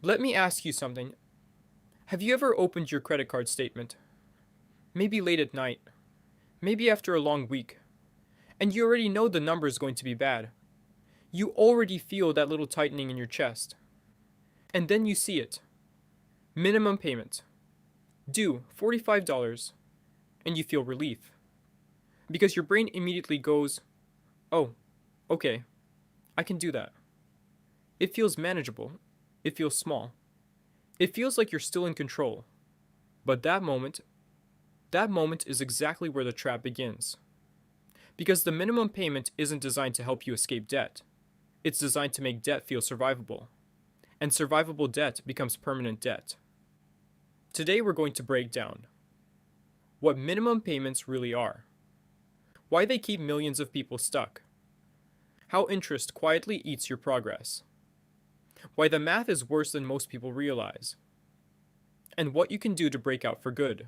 Let me ask you something. Have you ever opened your credit card statement? Maybe late at night, maybe after a long week, and you already know the number is going to be bad. You already feel that little tightening in your chest. And then you see it. Minimum payment. Due $45. And you feel relief. Because your brain immediately goes, oh, okay, I can do that. It feels manageable. It feels small. It feels like you're still in control. But that moment is exactly where the trap begins. Because the minimum payment isn't designed to help you escape debt. It's designed to make debt feel survivable. And survivable debt becomes permanent debt. Today we're going to break down what minimum payments really are, why they keep millions of people stuck, how interest quietly eats your progress, why the math is worse than most people realize, and what you can do to break out for good.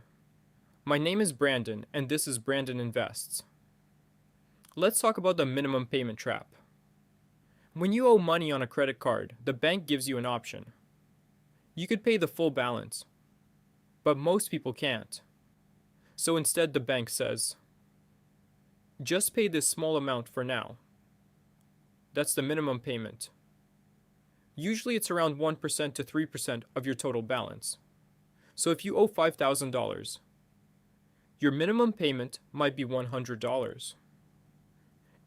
My name is Brandon, and this is Brandon Invests. Let's talk about the minimum payment trap. When you owe money on a credit card, the bank gives you an option. You could pay the full balance, but most people can't. So instead, the bank says, just pay this small amount for now. That's the minimum payment. Usually it's around 1% to 3% of your total balance. So if you owe $5,000, your minimum payment might be $100.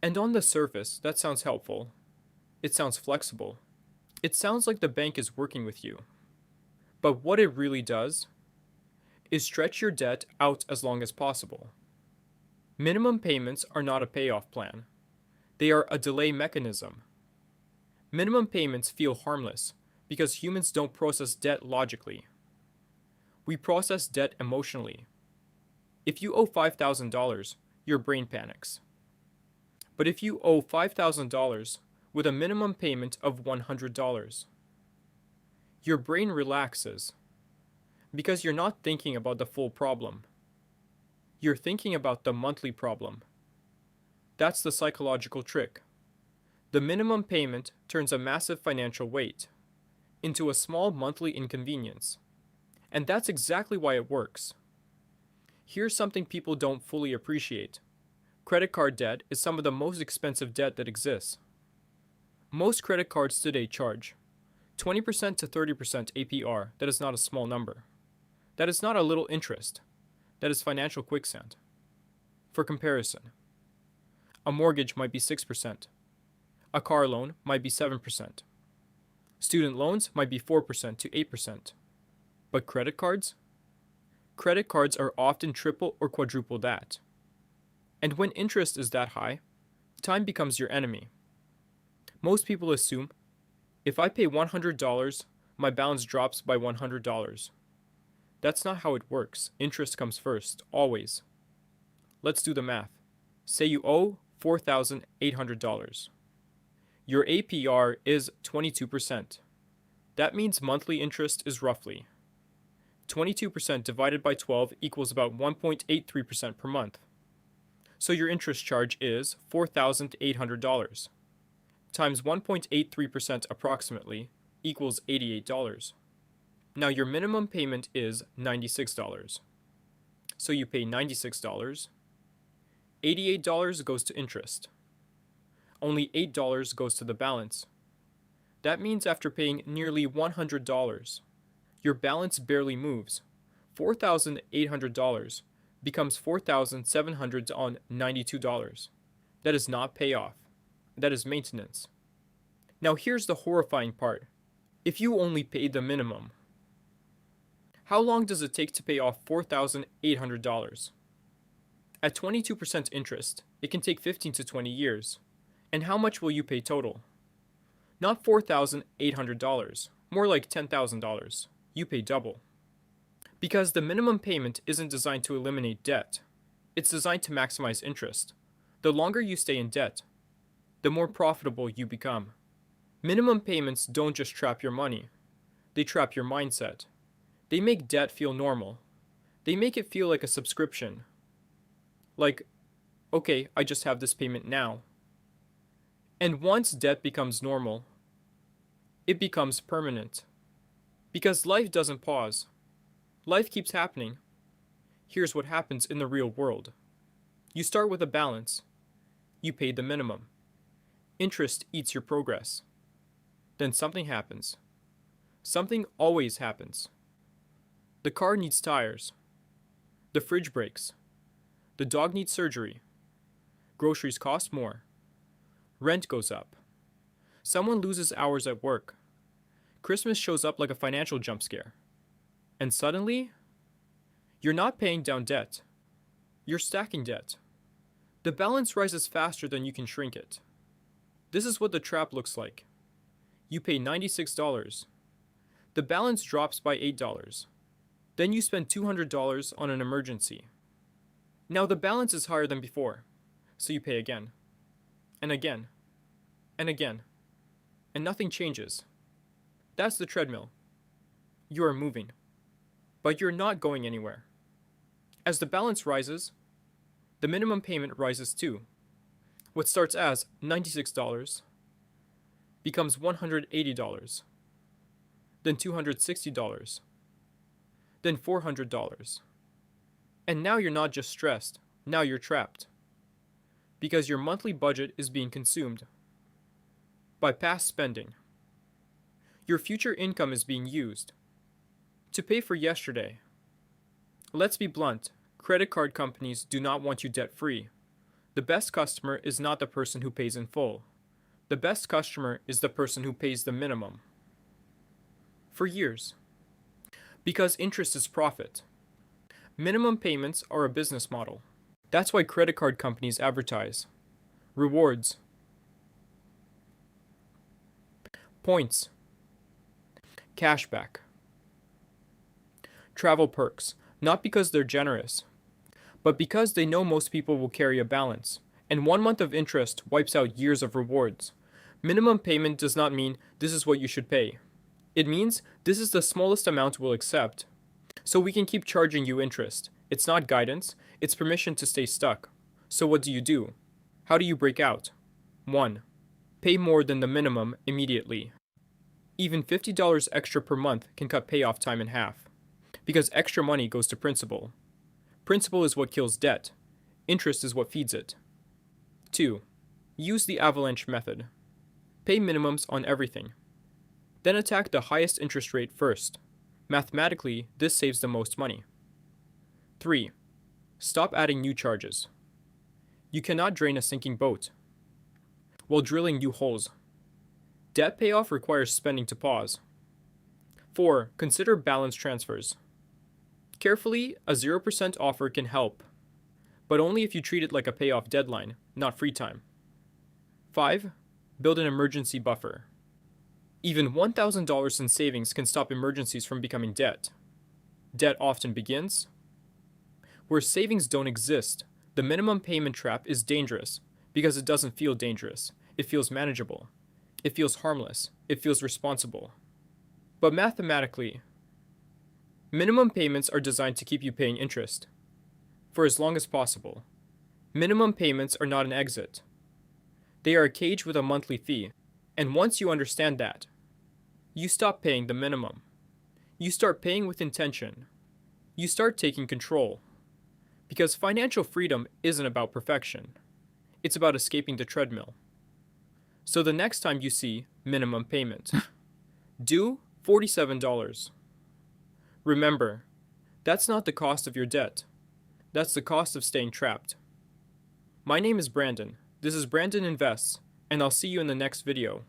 And on the surface, that sounds helpful. It sounds flexible. It sounds like the bank is working with you. But what it really does is stretch your debt out as long as possible. Minimum payments are not a payoff plan. They are a delay mechanism. Minimum payments feel harmless because humans don't process debt logically. We process debt emotionally. If you owe $5,000, your brain panics. But if you owe $5,000 with a minimum payment of $100, your brain relaxes because you're not thinking about the full problem. You're thinking about the monthly problem. That's the psychological trick. The minimum payment turns a massive financial weight into a small monthly inconvenience. And that's exactly why it works. Here's something people don't fully appreciate. Credit card debt is some of the most expensive debt that exists. Most credit cards today charge 20% to 30% APR. That is not a small number. That is not a little interest. That is financial quicksand. For comparison, a mortgage might be 6%. A car loan might be 7%. Student loans might be 4% to 8%. But credit cards? Credit cards are often triple or quadruple that. And when interest is that high, time becomes your enemy. Most people assume, if I pay $100, my balance drops by $100. That's not how it works. Interest comes first, always. Let's do the math. Say you owe $4,800. Your APR is 22%. That means monthly interest is roughly 22% divided by 12 equals about 1.83% per month. So your interest charge is $4,800 times 1.83% approximately equals $88. Now your minimum payment is $96. So you pay $96. $88 goes to interest. Only $8 goes to the balance. That means after paying nearly $100, your balance barely moves. $4,800 becomes $4,792. That is not payoff. That is maintenance. Now here's the horrifying part. If you only paid the minimum, how long does it take to pay off $4,800? At 22% interest, it can take 15 to 20 years. And how much will you pay total? Not $4,800, more like $10,000. You pay double. Because the minimum payment isn't designed to eliminate debt. It's designed to maximize interest. The longer you stay in debt, the more profitable you become. Minimum payments don't just trap your money. They trap your mindset. They make debt feel normal. They make it feel like a subscription. Like, okay, I just have this payment now. And once debt becomes normal, it becomes permanent. Because life doesn't pause. Life keeps happening. Here's what happens in the real world. You start with a balance. You paid the minimum. Interest eats your progress. Then something happens. Something always happens. The car needs tires. The fridge breaks. The dog needs surgery. Groceries cost more. Rent goes up. Someone loses hours at work. Christmas shows up like a financial jump scare. And suddenly, you're not paying down debt. You're stacking debt. The balance rises faster than you can shrink it. This is what the trap looks like. You pay $96. The balance drops by $8. Then you spend $200 on an emergency. Now the balance is higher than before, so you pay again, and again, and again, and nothing changes. That's the treadmill. You are moving, but you're not going anywhere. As the balance rises, the minimum payment rises too. What starts as $96 becomes $180, then $260, then $400. And now you're not just stressed, now you're trapped. Because your monthly budget is being consumed by past spending. Your future income is being used to pay for yesterday. Let's be blunt, credit card companies do not want you debt-free. The best customer is not the person who pays in full. The best customer is the person who pays the minimum. For years. Because interest is profit. Minimum payments are a business model. That's why credit card companies advertise rewards, points, cashback, travel perks, not because they're generous, but because they know most people will carry a balance, and 1 month of interest wipes out years of rewards. Minimum payment does not mean this is what you should pay. It means this is the smallest amount we'll accept. So we can keep charging you interest. It's not guidance, it's permission to stay stuck. So what do? How do you break out? 1. Pay more than the minimum immediately. Even $50 extra per month can cut payoff time in half. Because extra money goes to principal. Principal is what kills debt. Interest is what feeds it. 2. Use the avalanche method. Pay minimums on everything. Then attack the highest interest rate first. Mathematically, this saves the most money. 3. Stop adding new charges. You cannot drain a sinking boat while drilling new holes. Debt payoff requires spending to pause. 4. Consider balance transfers. Carefully, a 0% offer can help, but only if you treat it like a payoff deadline, not free time. 5. Build an emergency buffer. Even $1,000 in savings can stop emergencies from becoming debt. Debt often begins where savings don't exist. The minimum payment trap is dangerous because it doesn't feel dangerous. It feels manageable. It feels harmless. It feels responsible. But mathematically, minimum payments are designed to keep you paying interest for as long as possible. Minimum payments are not an exit. They are a cage with a monthly fee. And once you understand that, you stop paying the minimum. You start paying with intention. You start taking control. Because financial freedom isn't about perfection. It's about escaping the treadmill. So the next time you see minimum payment, due $47. Remember, that's not the cost of your debt. That's the cost of staying trapped. My name is Brandon. This is Brandon Invests, and I'll see you in the next video.